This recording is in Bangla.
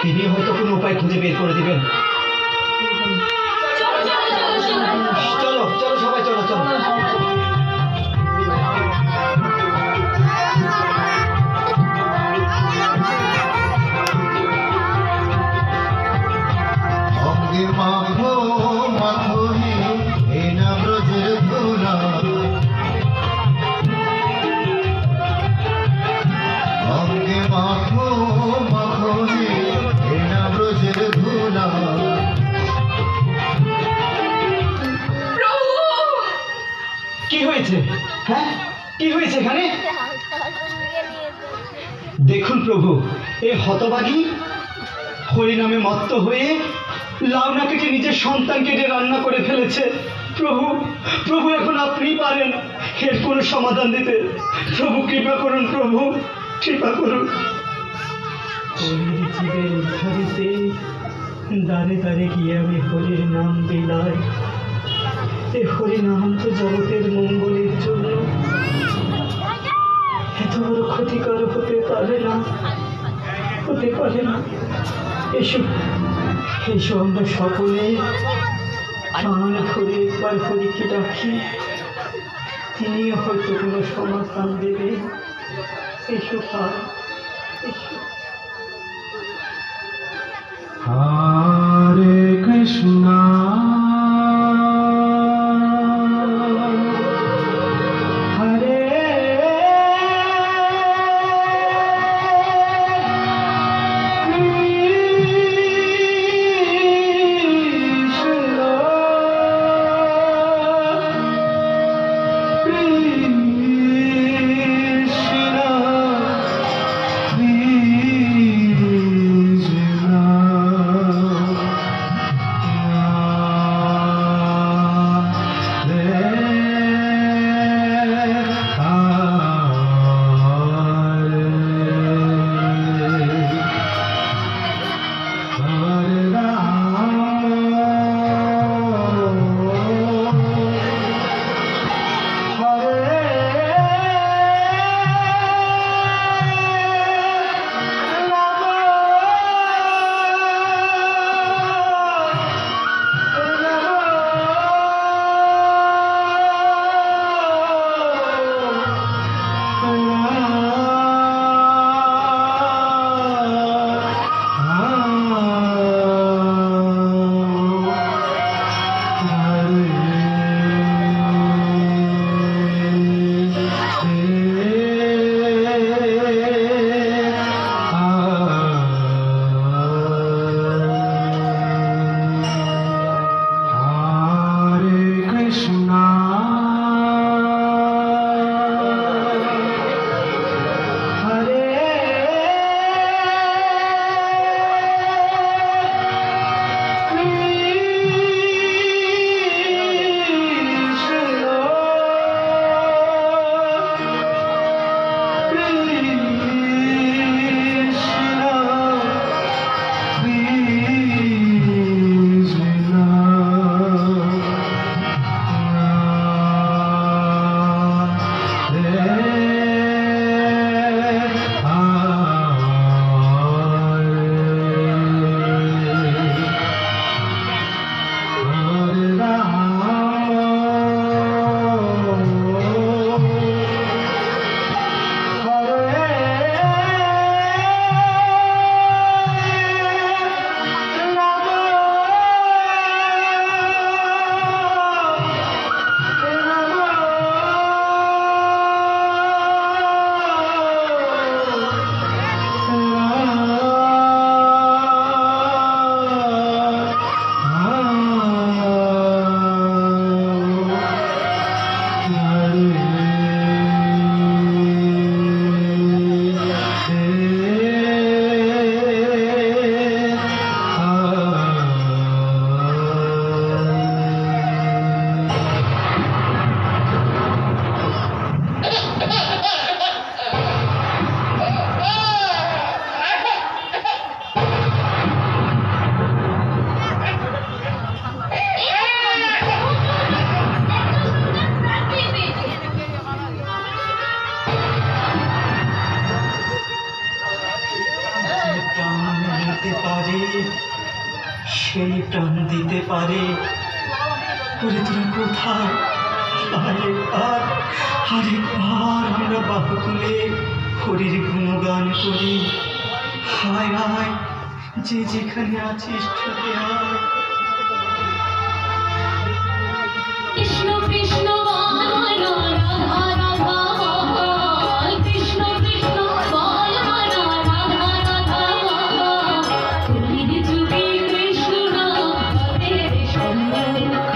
তিনি হয়তো কোনো উপায় খুঁজে বের করে দিবেন। চলো চলো সবাই চলো চলো। অঙ্গে মাখো মাখো হে এই না ব্রজের ধুলা, অঙ্গে মাখো মাখো হে এই না ব্রজের ধুলা। কি হয়েছে? হ্যাঁ কি হয়েছে এখানে? দেখুন প্রভু, এই হতভাগী হরিনামে মত্ত হয়ে লাউনা কেটে নিজের সন্তান কেটে রান্না করে ফেলেছে। প্রভু প্রভু এখন আপনি পারেন এর কোনো সমাধান দিতে। প্রভু কৃপা করুন, প্রভু কৃপা করুন। হরির জীবের উদ্ধারিতে দ্বারে দ্বারে গিয়ে আমি হরির নাম বিলাই। এই হরিনাম তো জগতের মঙ্গলের জন্য, এত বড় ক্ষতিকর হতে পারে না, হতে পারে না। এসো এসো আমরা সকলে প্রাণ ভরে একবার হরিকে ডাকি, তিনি হয়তো কোনো সমাধান দেবে। এসো ভাই এসো। হরে কৃষ্ণ হরে কৃষ্ণ কৃষ্ণ কৃষ্ণ সেই প্রাণ দিতে পারে। ওরে তোরা কোথায়? আরেকবার আমরা বাহু তুলে হরির গুণগান করি। হায় হায়, যে যেখানে আছিস ছুটে আয়। কৃষ্ণ কৃষ্ণ বল মানা রাধা রাধা বল, কৃষ্ণ কৃষ্ণ বল মানা রাধা রাধা বল। কলির যুগে কৃষ্ণ নাম করে সন্দেহ।